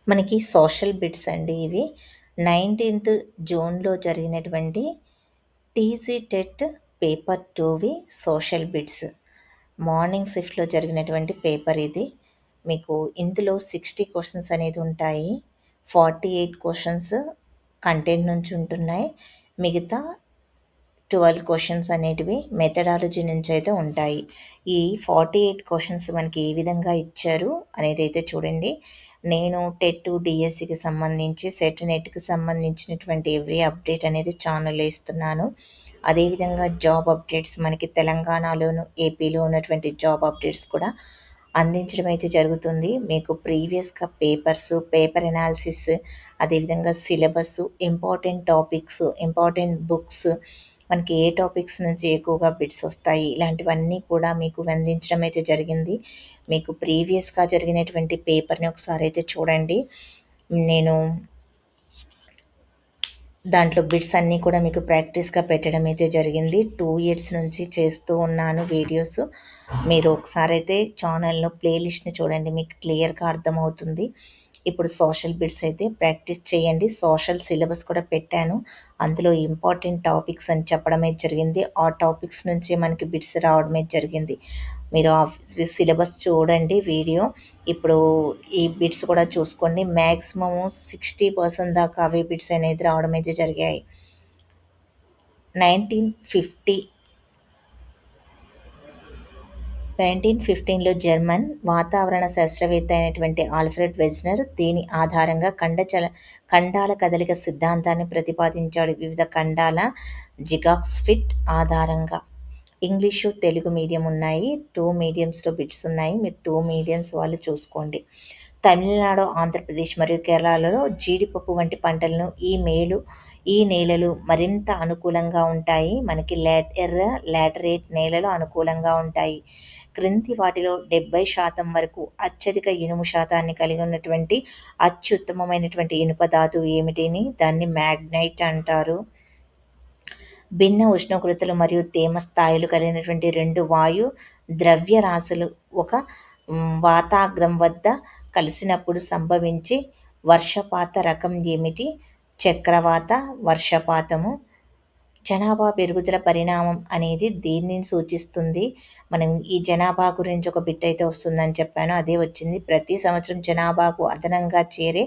మనకి social bits అండి ఇవి. 19థ్ జూన్‌లో జరిగినటువంటి టీజీ టెట్ పేపర్ 2వి సోషల్ బిట్స్. మార్నింగ్ షిఫ్ట్‌లో జరిగినటువంటి పేపర్ ఇది. మీకు ఇందులో 60 క్వెషన్స్ అనేది ఉంటాయి. 48 క్వెషన్స్ కంటెంట్ నుంచి ఉంటున్నాయి. మిగతా 12 క్వెషన్స్ అనేటివి మెథడాలజీ నుంచయితే ఉంటాయి. ఈ 48 క్వెషన్స్ మనకి ఏ విధంగా ఇచ్చారు అనేదైతే చూడండి. నేను టెట్, డీఎస్సీకి సంబంధించి, సెట్ నెట్‌కి సంబంధించినటువంటి ఎవ్రీ అప్డేట్ అనేది ఛానల్‌లో ఇస్తున్నాను. అదేవిధంగా జాబ్ అప్డేట్స్ మనకి తెలంగాణలోను, ఏపీలో ఉన్నటువంటి జాబ్ అప్డేట్స్ కూడా అందించడం అయితే జరుగుతుంది. మీకు ప్రీవియస్‌గా పేపర్సు, పేపర్ ఎనాలిసిస్, అదేవిధంగా syllabus, important topics, important books, మనకి ఏ టాపిక్స్ నుంచి ఎక్కువగా బిట్స్ వస్తాయి, ఇలాంటివన్నీ కూడా మీకు అందించడం అయితే జరిగింది. మీకు ప్రీవియస్‌గా జరిగినటువంటి పేపర్‌ని ఒకసారి అయితే చూడండి. నేను దాంట్లో బిట్స్ అన్నీ కూడా మీకు ప్రాక్టీస్‌గా పెట్టడం అయితే జరిగింది. 2 ఇయర్స్ నుంచి చేస్తూ ఉన్నాను వీడియోస్. మీరు ఒకసారైతే ఛానల్‌లో ప్లే లిస్ట్‌ని చూడండి. మీకు క్లియర్‌గా అర్థమవుతుంది. ఇప్పుడు సోషల్ బిట్స్ అయితే ప్రాక్టీస్ చేయండి. సోషల్ సిలబస్ కూడా పెట్టాను. అందులో ఇంపార్టెంట్ టాపిక్స్ అని చెప్పడమే జరిగింది. ఆ టాపిక్స్ నుంచే మనకి బిట్స్ రావడమే జరిగింది. మీరు ఆ సిలబస్ చూడండి వీడియో. ఇప్పుడు ఈ బిట్స్ కూడా చూసుకోండి. మ్యాక్సిమము 60% దాకా అవే బిట్స్ అనేది రావడం అయితే జరిగాయి. 1950 1915లో జర్మన్ వాతావరణ శాస్త్రవేత్త అయినటువంటి ఆల్ఫ్రెడ్ వెజ్నర్ దీని ఆధారంగా ఖండాల కదలిక సిద్ధాంతాన్ని ప్రతిపాదించాడు. వివిధ ఖండాల జిగాక్స్ ఫిట్ ఆధారంగా. ఇంగ్లీషు, తెలుగు మీడియం ఉన్నాయి. 2 మీడియమ్స్‌లో బిట్స్ ఉన్నాయి. మీరు 2 మీడియమ్స్ వాళ్ళు చూసుకోండి. తమిళనాడు, ఆంధ్రప్రదేశ్ మరియు కేరళలో జీడిపప్పు వంటి పంటలను ఈ నేలలు మరింత అనుకూలంగా ఉంటాయి. మనకి ఎర్ర లాటరైట్ నేలలు అనుకూలంగా ఉంటాయి. క్రింది వాటిలో 70% వరకు అత్యధిక ఇనుము శాతాన్ని కలిగి ఉన్నటువంటి అత్యుత్తమమైనటువంటి ఇనుప ధాతువు ఏమిటిని? దాన్ని మ్యాగ్నైట్ అంటారు. భిన్న ఉష్ణోగ్రతలు మరియు తేమ స్థాయిలు కలిగినటువంటి 2 వాయు ద్రవ్యరాశులు ఒక వాతాగ్రం వద్ద కలిసినప్పుడు సంభవించే వర్షపాత రకం ఏమిటి? చక్రవాత వర్షపాతము. జనాభా పెరుగుదల పరిణామం అనేది దేనిని సూచిస్తుంది? మనం ఈ జనాభా గురించి ఒక బిట్ అయితే వస్తుందని చెప్పాను. అదే వచ్చింది. ప్రతి సంవత్సరం జనాభాకు అదనంగా చేరే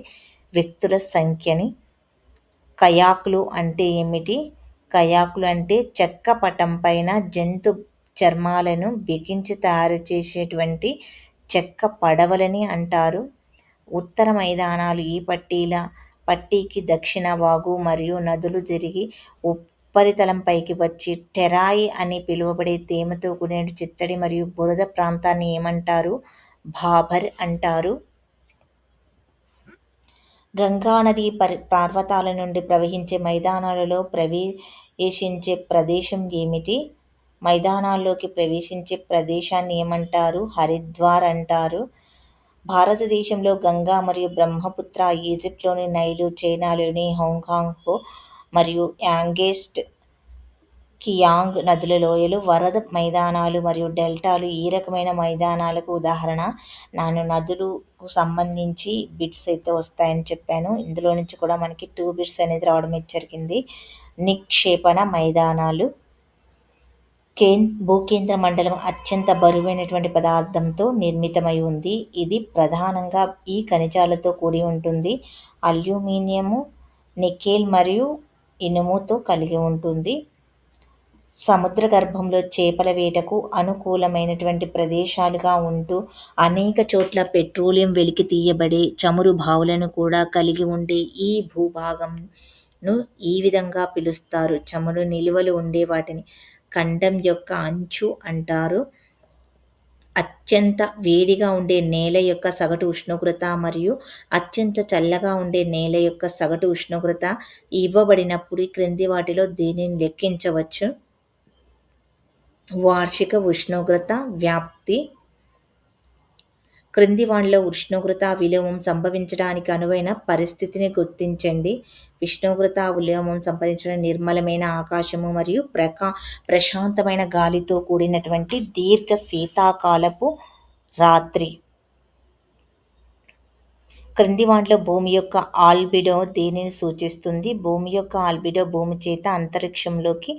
వ్యక్తుల సంఖ్యని. కయాకులు అంటే ఏమిటి? కయాకులు అంటే చెక్క పటం పైన జంతు చర్మాలను బిగించి తయారు చేసేటువంటి చెక్క పడవలని అంటారు. ఉత్తర మైదానాలు ఈ పట్టీకి దక్షిణ వాగు మరియు నదులు తిరిగి ఉపరితలంపైకి వచ్చి టెరాయి అని పిలువబడే తేమతో కూడిన చిత్తడి మరియు బురద ప్రాంతాన్ని ఏమంటారు? భాబర్ అంటారు. గంగానది పర్వతాల నుండి ప్రవహించే మైదానాలలో ప్రవేశించే ప్రదేశం ఏమిటి? మైదానాల్లోకి ప్రవేశించే ప్రదేశాన్ని ఏమంటారు? హరిద్వార్ అంటారు. భారతదేశంలో గంగా మరియు బ్రహ్మపుత్ర, ఈజిప్ట్‌లోని నైలు, చైనాలోని హోంగాంగ్ మరియు యాంగేస్ట్ కియాంగ్ నదుల లోయలు వరద మైదానాలు మరియు డెల్టాలు ఈ రకమైన మైదానాలకు ఉదాహరణ. నేను నదులకు సంబంధించి బిట్స్ అయితే వస్తాయని చెప్పాను. ఇందులో నుంచి కూడా మనకి 2 బిట్స్ అనేది రావడం జరిగింది. నిక్షేపణ మైదానాలు. భూకేంద్ర మండలం అత్యంత బరువైనటువంటి పదార్థంతో నిర్మితమై ఉంది. ఇది ప్రధానంగా ఈ ఖనిజాలతో కూడి ఉంటుంది. అల్యూమినియము, నికెల్ మరియు ఇనుముతో కలిగి ఉంటుంది. సముద్ర గర్భంలో చేపల వేటకు అనుకూలమైనటువంటి ప్రదేశాలుగా ఉంటూ అనేక చోట్ల పెట్రోలియం వెలికి తీయబడే చమురు బావులను కూడా కలిగి ఉండే ఈ భూభాగంను ఈ విధంగా పిలుస్తారు. చమురు నిలువలు ఉండే వాటిని ఖండం యొక్క అంచు అంటారు. అత్యంత వేడిగా ఉండే నేల యొక్క సగటు ఉష్ణోగ్రత మరియు అత్యంత చల్లగా ఉండే నేల యొక్క సగటు ఉష్ణోగ్రత ఇవ్వబడినప్పుడు క్రింది వాటిలో దేనిని లెక్కించవచ్చు? వార్షిక ఉష్ణోగ్రత వ్యాప్తి. క్రింది వానిలో ఉష్ణోగ్రత విలోమం సంభవించడానికి అనువైన పరిస్థితిని గుర్తించండి. ఉష్ణోగ్రత విలోమం సంభవించడం నిర్మలమైన ఆకాశము మరియు ప్రశాంతమైన గాలితో కూడినటువంటి దీర్ఘ శీతాకాలపు రాత్రి. క్రింది వాటిలో భూమి యొక్క ఆల్బిడో దేనిని సూచిస్తుంది? భూమి యొక్క ఆల్బిడో భూమి చేత అంతరిక్షంలోకి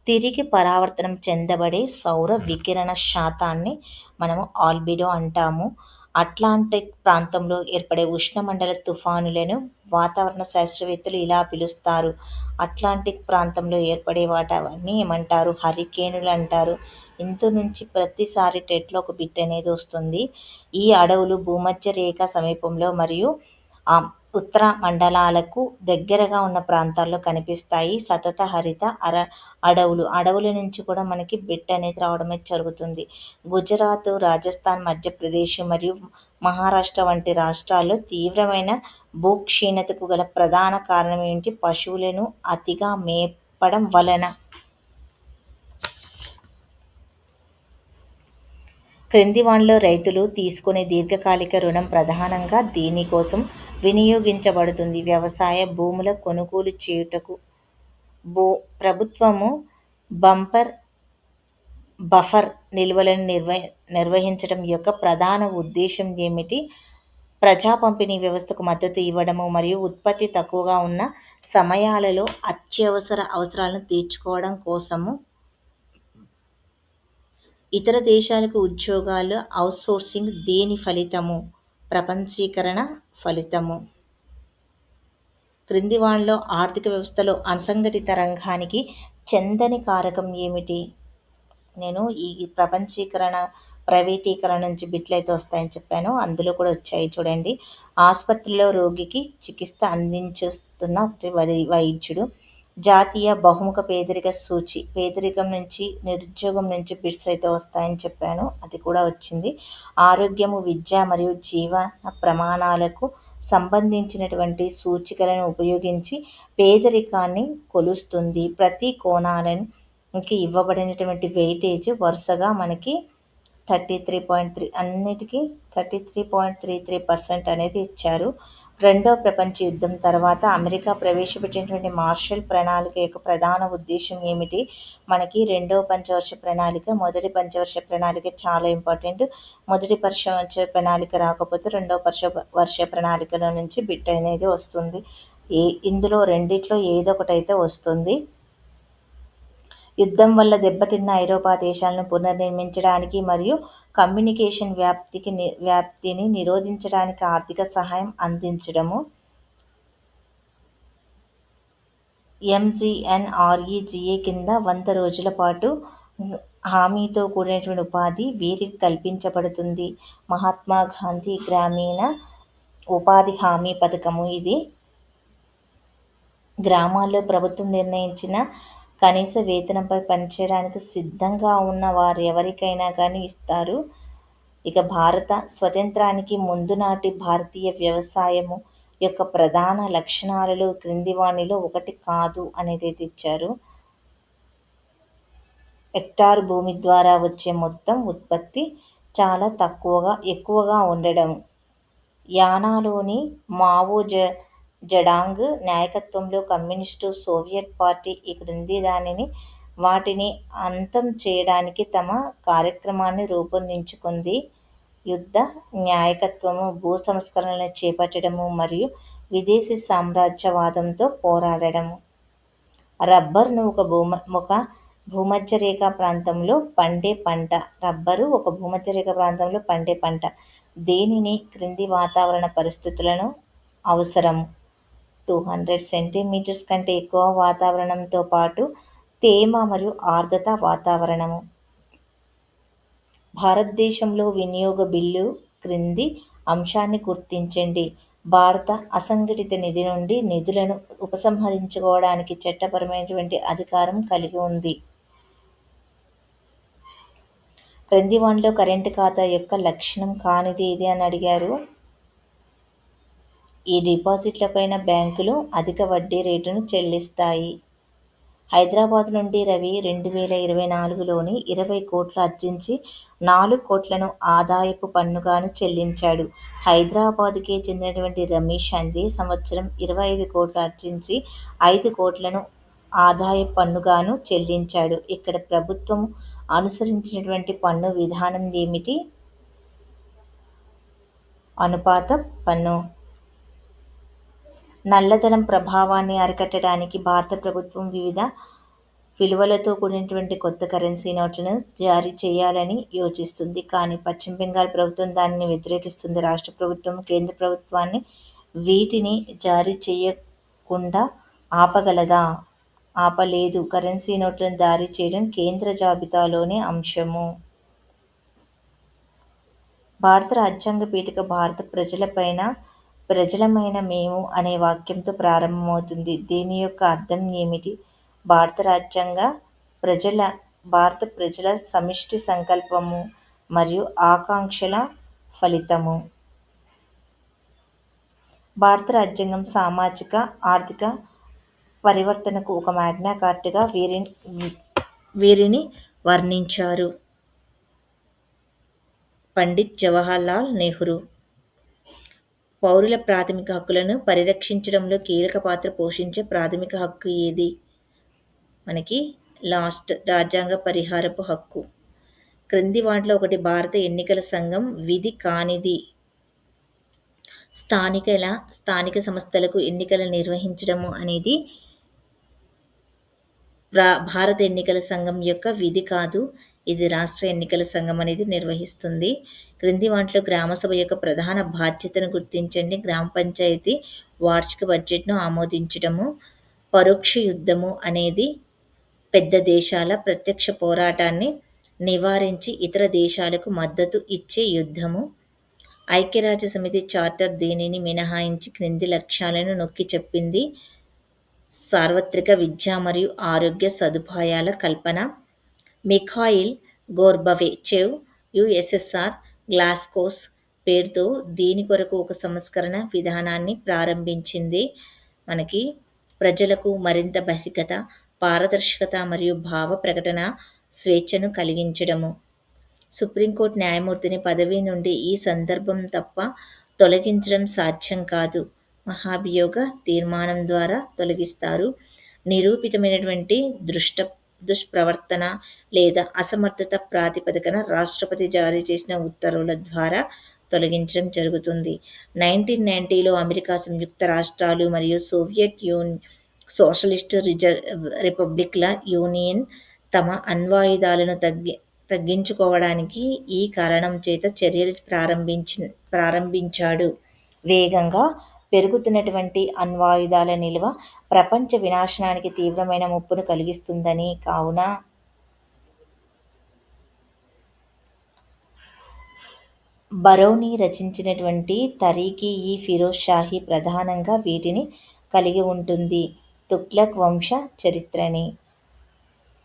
తిరిగి పరావర్తనం చెందబడే సౌర వికిరణ శాతాన్ని మనము ఆల్బిడో అంటాము. అట్లాంటిక్ ప్రాంతంలో ఏర్పడే ఉష్ణమండల తుఫానులను వాతావరణ శాస్త్రవేత్తలు ఇలా పిలుస్తారు. అట్లాంటిక్ ప్రాంతంలో ఏర్పడే వాటిని ఏమంటారు? హరికేనులు అంటారు. ఇందు నుంచి ప్రతిసారి టెట్‌లో ఒక బిట్ అనేది వస్తుంది. ఈ అడవులు భూమధ్య రేఖ సమీపంలో మరియు ఉత్తర మండలాలకు దగ్గరగా ఉన్న ప్రాంతాల్లో కనిపిస్తాయి. సతత హరిత అడవుల నుంచి కూడా మనకి బిట్ అనేది రావడం అయితే జరుగుతుంది. గుజరాత్, రాజస్థాన్, మధ్యప్రదేశ్ మరియు మహారాష్ట్ర వంటి రాష్ట్రాల్లో తీవ్రమైన భూక్షీణతకు గల ప్రధాన కారణం ఏంటి? పశువులను అతిగా మేపడం వలన. క్రింది వానిలో రైతులు తీసుకునే దీర్ఘకాలిక రుణం ప్రధానంగా దీనికోసం వినియోగించబడుతుంది. వ్యవసాయ భూముల కొనుగోలు చేయుటకు ప్రభుత్వము బఫర్ నిల్వలను నిర్వహించడం యొక్క ప్రధాన ఉద్దేశం ఏమిటి? ప్రజా పంపిణీ వ్యవస్థకు మద్దతు ఇవ్వడము మరియు ఉత్పత్తి తక్కువగా ఉన్న సమయాలలో అత్యవసర అవసరాలను తీర్చుకోవడం కోసము. ఇతర దేశాలకు ఉద్యోగాలు అవుట్సోర్సింగ్ దేని ఫలితము? ప్రపంచీకరణ ఫలితము. క్రింది వానిలో ఆర్థిక వ్యవస్థలో అసంఘటిత రంగానికి చెందని కారకం ఏమిటి? నేను ఈ ప్రపంచీకరణ, ప్రైవేటీకరణ నుంచి బిట్లు అయితే వస్తాయని చెప్పాను. అందులో కూడా వచ్చాయి చూడండి. ఆసుపత్రిలో రోగికి చికిత్స అందించేస్తున్న వైద్యుడు. జాతీయ బహుముఖ పేదరిక సూచి, పేదరికం నుంచి, నిరుద్యోగం నుంచి బిట్స్ అయితే వస్తాయని చెప్పాను. అది కూడా వచ్చింది. ఆరోగ్యము, విద్య మరియు జీవన ప్రమాణాలకు సంబంధించినటువంటి సూచికలను ఉపయోగించి పేదరికాన్ని కొలుస్తుంది. ప్రతి కోణానికి ఇవ్వబడినటువంటి వెయిటేజ్ వరుసగా మనకి 33.3 అన్నిటికీ 33.33% అనేది ఇచ్చారు. రెండో ప్రపంచ యుద్ధం తర్వాత అమెరికా ప్రవేశపెట్టినటువంటి మార్షల్ ప్రణాళిక యొక్క ప్రధాన ఉద్దేశం ఏమిటి? మనకి రెండవ పంచవర్ష ప్రణాళిక, మొదటి పంచవర్ష ప్రణాళిక చాలా ఇంపార్టెంట్. మొదటి పంచవర్ష ప్రణాళిక రాకపోతే రెండవ వర్ష ప్రణాళికలో నుంచి బిట్ అనేది వస్తుంది. ఇందులో రెండిట్లో ఏదో ఒకటైతే వస్తుంది. యుద్ధం వల్ల దెబ్బతిన్న ఐరోపా దేశాలను పునర్నిర్మించడానికి మరియు కమ్యూనికేషన్ వ్యాప్తిని నిరోధించడానికి ఆర్థిక సహాయం అందించడము. ఎంజీఎన్ఆర్ఈజీఏ కింద 100 రోజుల పాటు హామీతో కూడినటువంటి ఉపాధి వీరికి కల్పించబడుతుంది. మహాత్మా గాంధీ గ్రామీణ ఉపాధి హామీ పథకము. ఇది గ్రామాల్లో ప్రభుత్వం నిర్ణయించిన కనీస వేతనంపై పనిచేయడానికి సిద్ధంగా ఉన్న వారు ఎవరికైనా కానీ ఇస్తారు. ఇక భారత స్వతంత్రానికి ముందు నాటి భారతీయ వ్యవసాయము యొక్క ప్రధాన లక్షణాలలో క్రింది వానిలో ఒకటి కాదు అనేది ఇచ్చారు. హెక్టార్ భూమి ద్వారా వచ్చే మొత్తం ఉత్పత్తి చాలా ఎక్కువగా ఉండడం. యానాలోని మావో జెడాంగ్ నాయకత్వంలో కమ్యూనిస్టు సోవియట్ పార్టీ ఈ క్రింది వాటిని అంతం చేయడానికి తమ కార్యక్రమాన్ని రూపొందించుకుంది. యుద్ధ నాయకత్వము, భూ సంస్కరణలను చేపట్టడము మరియు విదేశీ సామ్రాజ్యవాదంతో పోరాడము. రబ్బర్ను ఒక భూమధ్య రేఖ ప్రాంతంలో పండే పంట. రబ్బరు ఒక భూమధ్య రేఖ ప్రాంతంలో పండే పంట. దేనిని క్రింది వాతావరణ పరిస్థితులను అవసరం? 200 సెంటీమీటర్స్ కంటే ఎక్కువ వాతావరణంతో పాటు తేమ మరియు ఆర్ద్రత వాతావరణము. భారతదేశంలో వినియోగ బిల్లు క్రింది అంశాన్ని గుర్తించండి. భారత అసంఘటిత నిధి నుండి నిధులను ఉపసంహరించుకోవడానికి చట్టపరమైనటువంటి అధికారం కలిగి ఉంది. క్రింది వానిలో కరెంటు ఖాతా యొక్క లక్షణం కానిది ఏది అని అడిగారు. ఈ డిపాజిట్లపైన బ్యాంకులు అధిక వడ్డీ రేటును చెల్లిస్తాయి. హైదరాబాద్ నుండి రవి 2024లోని 20 కోట్లు ఆర్జించి 4 కోట్లను ఆదాయపు పన్నుగాను చెల్లించాడు. హైదరాబాద్కే చెందినటువంటి రమేష్ అదే సంవత్సరం 25 కోట్లు ఆర్జించి 5 కోట్లను ఆదాయపు పన్నుగాను చెల్లించాడు. ఇక్కడ ప్రభుత్వం అనుసరించినటువంటి పన్ను విధానం ఏమిటి? అనుపాత పన్ను. నల్లధనం ప్రభావాన్ని అరికట్టడానికి భారత ప్రభుత్వం వివిధ విలువలతో కూడినటువంటి కొత్త కరెన్సీ నోట్లను జారీ చేయాలని యోచిస్తుంది. కానీ పశ్చిమ బెంగాల్ ప్రభుత్వం దానిని వ్యతిరేకిస్తుంది. రాష్ట్ర ప్రభుత్వం కేంద్ర ప్రభుత్వాన్ని వీటిని జారీ చేయకుండా ఆపగలదా? ఆపలేదు. కరెన్సీ నోట్లను జారీ చేయడం కేంద్ర జాబితాలోని అంశము. భారత రాజ్యాంగ పీఠిక భారత ప్రజలమైన మేము అనే వాక్యంతో ప్రారంభమవుతుంది. దీని యొక్క అర్థం ఏమిటి? భారత రాజ్యాంగ ప్రజల భారత ప్రజల సమిష్టి సంకల్పము మరియు ఆకాంక్షల ఫలితము. భారత రాజ్యాంగం సామాజిక, ఆర్థిక పరివర్తనకు ఒక మ్యాగ్నా కార్టాగా వీరిని వర్ణించారు పండిత్ జవహర్లాల్ నెహ్రూ. పౌరుల ప్రాథమిక హక్కులను పరిరక్షించడంలో కీలక పాత్ర పోషించే ప్రాథమిక హక్కు ఏది? మనకి రాజ్యాంగ పరిహారపు హక్కు. క్రింది వాటిలో ఒకటి భారత ఎన్నికల సంఘం విధి కానిది. స్థానిక సంస్థలకు ఎన్నికలు నిర్వహించడము అనేది భారత ఎన్నికల సంఘం యొక్క విధి కాదు. ఇది రాష్ట్ర ఎన్నికల సంఘం అనేది నిర్వహిస్తుంది. క్రింది వాటిలో గ్రామసభ యొక్క ప్రధాన బాధ్యతను గుర్తించండి. గ్రామ పంచాయతీ వార్షిక బడ్జెట్ను ఆమోదించడము. పరోక్ష యుద్ధము అనేది పెద్ద దేశాల ప్రత్యక్ష పోరాటాన్ని నివారించి ఇతర దేశాలకు మద్దతు ఇచ్చే యుద్ధము. ఐక్యరాజ్య సమితి చార్టర్ దీనిని మినహాయించి క్రింది లక్ష్యాలను నొక్కి చెప్పింది. సార్వత్రిక విద్య మరియు ఆరోగ్య సదుపాయాల కల్పన. మిఖాయిల్ గోర్బచేవ్ యుఎస్ఎస్ఆర్ గ్లాస్గోస్ పేరుతో దీని కొరకు ఒక సంస్కరణ విధానాన్ని ప్రారంభించింది. మనకి ప్రజలకు మరింత బహిర్గత, పారదర్శకత మరియు భావ ప్రకటన స్వేచ్ఛను కలిగించడము. సుప్రీంకోర్టు న్యాయమూర్తిని పదవి నుండి ఈ సందర్భం తప్ప తొలగించడం సాధ్యం కాదు. మహాభియోగ తీర్మానం ద్వారా తొలగిస్తారు. నిరూపితమైనటువంటి దుష్ప్రవర్తన లేదా అసమర్థత ప్రాతిపదికన రాష్ట్రపతి జారీ చేసిన ఉత్తర్వుల ద్వారా తొలగించడం జరుగుతుంది. 1990లో అమెరికా సంయుక్త రాష్ట్రాలు మరియు సోవియట్ సోషలిస్ట్ రిపబ్లిక్ల యూనియన్ తమ అణ్వాయుధాలను తగ్గించుకోవడానికి ఈ కారణం చేత చర్యలు ప్రారంభించాడు. వేగంగా పెరుగుతున్నటువంటి అణ్వాయుధాల నిల్వ ప్రపంచ వినాశనానికి తీవ్రమైన ముప్పును కలిగిస్తుందని, కావున బరౌని రచించినటువంటి తరీఖ్-ఇ-ఫిరోజ్ షాహీ ప్రధానంగా వీటిని కలిగి ఉంటుంది. తుగ్లక్ వంశ చరిత్రని.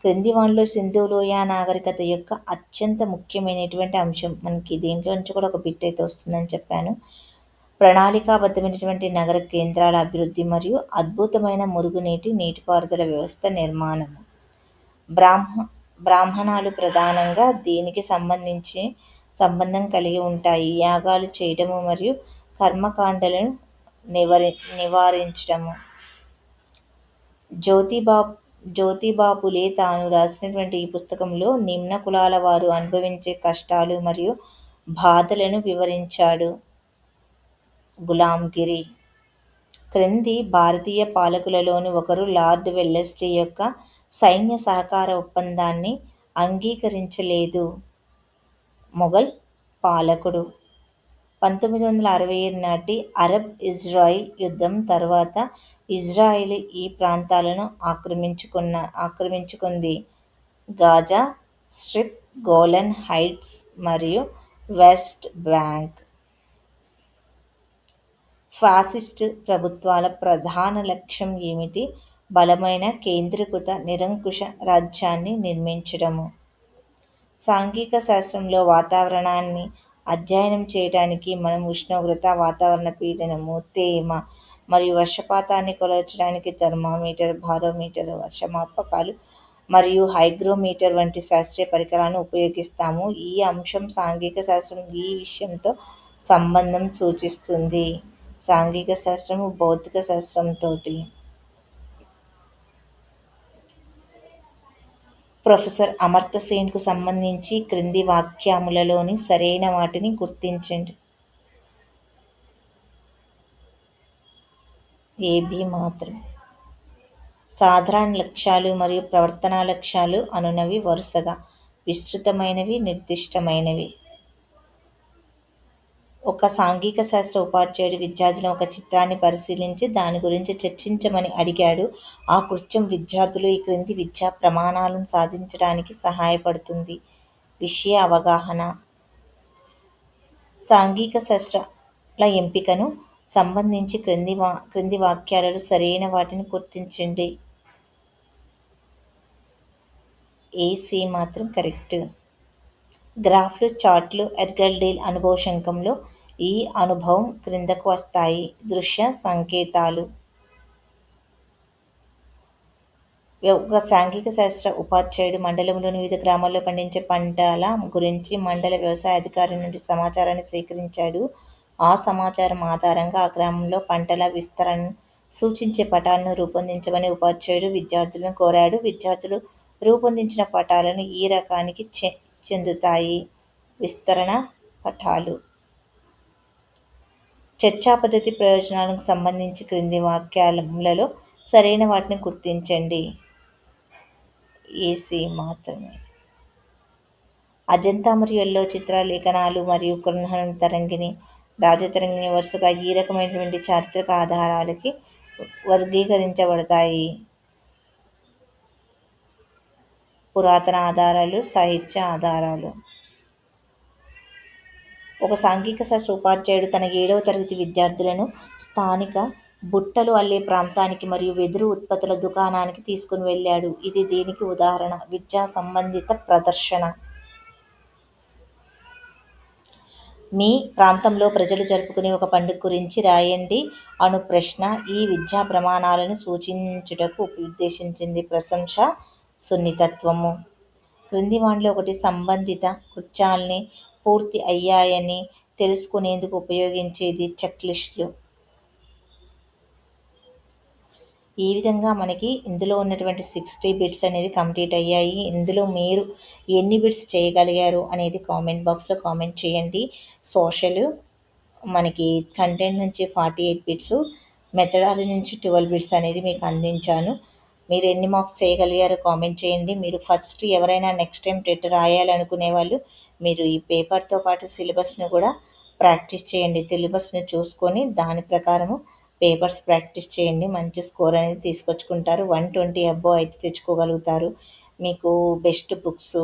క్రింది వానిలో సింధు లోయ నాగరికత యొక్క అత్యంత ముఖ్యమైనటువంటి అంశం. మనకి దీంట్లో నుంచి కూడా ఒక బిట్ అయితే వస్తుందని చెప్పాను. ప్రణాళికాబద్ధమైనటువంటి నగర కేంద్రాల అభివృద్ధి మరియు అద్భుతమైన మురుగునీటి నీటిపారుదల వ్యవస్థ నిర్మాణము. బ్రాహ్మణాలు ప్రధానంగా దీనికి సంబంధం కలిగి ఉంటాయి. యాగాలు చేయడము మరియు కర్మకాండలను నివారించడము. జ్యోతిబా ఫులే తాను రాసినటువంటి ఈ పుస్తకంలో నిమ్న కులాల వారు అనుభవించే కష్టాలు మరియు బాధలను వివరించాడు. గులాంగిరి. క్రింది భారతీయ పాలకులలోని ఒకరు లార్డ్ వెల్లెస్లీ యొక్క సైన్య సహకార ఒప్పందాన్ని అంగీకరించలేదు. మొఘల్ పాలకుడు. 1967 నాటి అరబ్-ఇజ్రాయిల్ యుద్ధం తర్వాత ఇజ్రాయిల్ ఈ ప్రాంతాలను ఆక్రమించుకుంది. గాజా స్ట్రిప్, గోలన్ హైట్స్ మరియు వెస్ట్ బ్యాంక్. ఫాసిస్ట్ ప్రభుత్వాల ప్రధాన లక్ష్యం ఏమిటి? బలమైన కేంద్రీకృత నిరంకుశ రాజ్యాన్ని నిర్మించడము. సాంఘిక శాస్త్రంలో వాతావరణాన్ని అధ్యయనం చేయడానికి మనం ఉష్ణోగ్రత, వాతావరణ పీడనము, తేమ మరియు వర్షపాతాన్ని కొలచడానికి థర్మామీటర్, బారోమీటర్, వర్షమాపకాలు మరియు హైగ్రోమీటర్ వంటి శాస్త్రీయ పరికరాలను ఉపయోగిస్తాము. ఈ అంశం సాంఘిక శాస్త్రం ఈ విషయంతో సంబంధం సూచిస్తుంది. సాంఘిక శాస్త్రము భౌతిక శాస్త్రంతోటి. ప్రొఫెసర్ అమర్త్య సేన్కు సంబంధించి క్రింది వాక్యములలోని సరైన వాటిని గుర్తించండి. ఏబి మాత్రమే. సాధారణ లక్ష్యాలు మరియు ప్రవర్తనా లక్ష్యాలు అనునవి వరుసగా విస్తృతమైనవి, నిర్దిష్టమైనవి. ఒక సాంఘిక శాస్త్ర ఉపాధ్యాయుడు విద్యార్థులను ఒక చిత్రాన్ని పరిశీలించి దాని గురించి చర్చించమని అడిగాడు. ఆ కృత్యం విద్యార్థులు ఈ క్రింది విద్యా ప్రమాణాలను సాధించడానికి సహాయపడుతుంది. విషయ అవగాహన, సాంఘిక శాస్త్రాల ఎంపికను సంబంధించి క్రింది వాక్యాలలో సరైన వాటిని గుర్తించండి. ఏసి మాత్రం కరెక్ట్. గ్రాఫ్లు, చార్ట్లు, ఎర్గల్డేల్ అనుభవశంకంలో ఈ అనుభవం క్రిందకు వస్తాయి. దృశ్య సంకేతాలు. ఒక సాంఘిక శాస్త్ర ఉపాధ్యాయుడు మండలంలోని వివిధ గ్రామాల్లో పండించే పంటల గురించి మండల వ్యవసాయ అధికారి నుండి సమాచారాన్ని సేకరించాడు. ఆ సమాచారం ఆధారంగా ఆ గ్రామంలో పంటల విస్తరణను సూచించే పటాలను రూపొందించమని ఉపాధ్యాయుడు విద్యార్థులను కోరాడు. విద్యార్థులు రూపొందించిన పటాలను ఈ రకానికి చెందుతాయి. విస్తరణ పటాలు. చర్చా పద్ధతి ప్రయోజనాలకు సంబంధించి క్రింది వాక్యాలలో సరైన వాటిని గుర్తించండి. ఏసి మాత్రమే. అజంతా మరియు ఎల్లో చిత్రలేఖనాలు మరియు తరంగిణి, రాజతరంగిణి వరుసగా ఈ రకమైనటువంటి చారిత్రక ఆధారాలకి వర్గీకరించబడతాయి. పురాతన ఆధారాలు, సాహిత్య ఆధారాలు. ఒక సాంఘిక శాస్త్ర ఉపాధ్యాయుడు తన 7వ తరగతి విద్యార్థులను స్థానిక బుట్టలు అల్లే ప్రాంతానికి మరియు వెదురు ఉత్పత్తుల దుకాణానికి తీసుకుని వెళ్ళాడు. ఇది దీనికి ఉదాహరణ. విద్యా సంబంధిత ప్రదర్శన. మీ ప్రాంతంలో ప్రజలు జరుపుకునే ఒక పండుగ గురించి రాయండి అను ప్రశ్న ఈ విద్యా ప్రమాణాలను సూచించుటకు ఉద్దేశించింది. ప్రశంస, సున్నితత్వము. క్రింది వాటిలో ఒకటి సంబంధిత కృత్యాల్ని పూర్తి అయ్యాయని తెలుసుకునేందుకు ఉపయోగించేది చెక్ లిస్టులు. ఈ విధంగా మనకి ఇందులో ఉన్నటువంటి 60 బిట్స్ అనేది కంప్లీట్ అయ్యాయి. ఇందులో మీరు ఎన్ని బిట్స్ చేయగలిగారు అనేది కామెంట్ బాక్స్లో కామెంట్ చేయండి. సోషల్ మనకి కంటెంట్ నుంచి 48 బిట్స్, మెథడాలజీ నుంచి 12 బిట్స్ అనేది మీకు అందించాను. మీరు ఎన్ని మార్క్స్ చేయగలిగారో కామెంట్ చేయండి. మీరు ఫస్ట్ ఎవరైనా నెక్స్ట్ టైం టెట్ రాయాలనుకునే వాళ్ళు మీరు ఈ పేపర్తో పాటు సిలబస్ను కూడా ప్రాక్టీస్ చేయండి. సిలబస్ను చూసుకొని దాని ప్రకారము పేపర్స్ ప్రాక్టీస్ చేయండి. మంచి స్కోర్ అనేది తీసుకొచ్చుకుంటారు. 120 అబోవ్ అయితే తెచ్చుకోగలుగుతారు. మీకు బెస్ట్ బుక్స్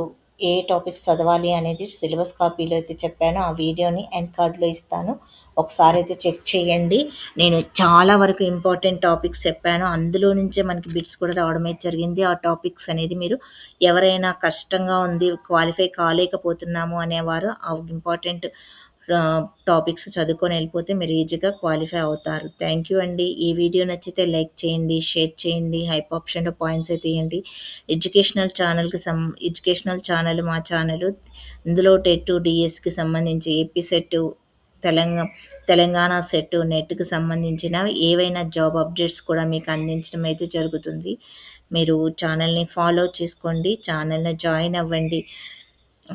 ఏ టాపిక్స్ చదవాలి అనేది సిలబస్ కాపీలో అయితే చెప్పాను. ఆ వీడియోని ఎండ్ కార్డ్లో ఇస్తాను. ఒకసారి అయితే చెక్ చేయండి. నేను చాలా వరకు ఇంపార్టెంట్ టాపిక్స్ చెప్పాను. అందులో నుంచే మనకి బిట్స్ కూడా రావడమే జరిగింది. ఆ టాపిక్స్ అనేది మీరు ఎవరైనా కష్టంగా ఉంది, క్వాలిఫై కాలేకపోతున్నాము అనేవారు ఆ ఇంపార్టెంట్ టాపిక్స్ చదువుకొని వెళ్ళిపోతే మీరు ఈజీగా క్వాలిఫై అవుతారు. థ్యాంక్ యూ అండి. ఈ వీడియో నచ్చితే లైక్ చేయండి, షేర్ చేయండి, హైప్ ఆప్షన్లో పాయింట్స్ అయితే ఇవ్వండి. ఎడ్యుకేషనల్ ఛానల్ మా ఛానల్. ఇందులో టెట్, డిఎస్కి సంబంధించి ఏపీ సెట్, తెలంగాణ సెట్, నెట్కి సంబంధించిన ఏవైనా జాబ్ అప్డేట్స్ కూడా మీకు అందించడం అయితే జరుగుతుంది. మీరు ఛానల్ని ఫాలో చేసుకోండి, ఛానల్ని జాయిన్ అవ్వండి.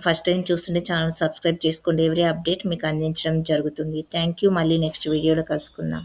ఫస్ట్ టైం చూస్తుంటే ఛానల్ సబ్స్క్రైబ్ చేసుకోండి. ఎవ్రీ అప్డేట్ మీకు అందించడం జరుగుతుంది. Thank you. మళ్ళీ నెక్స్ట్ వీడియోలో కలుసుకుందాం.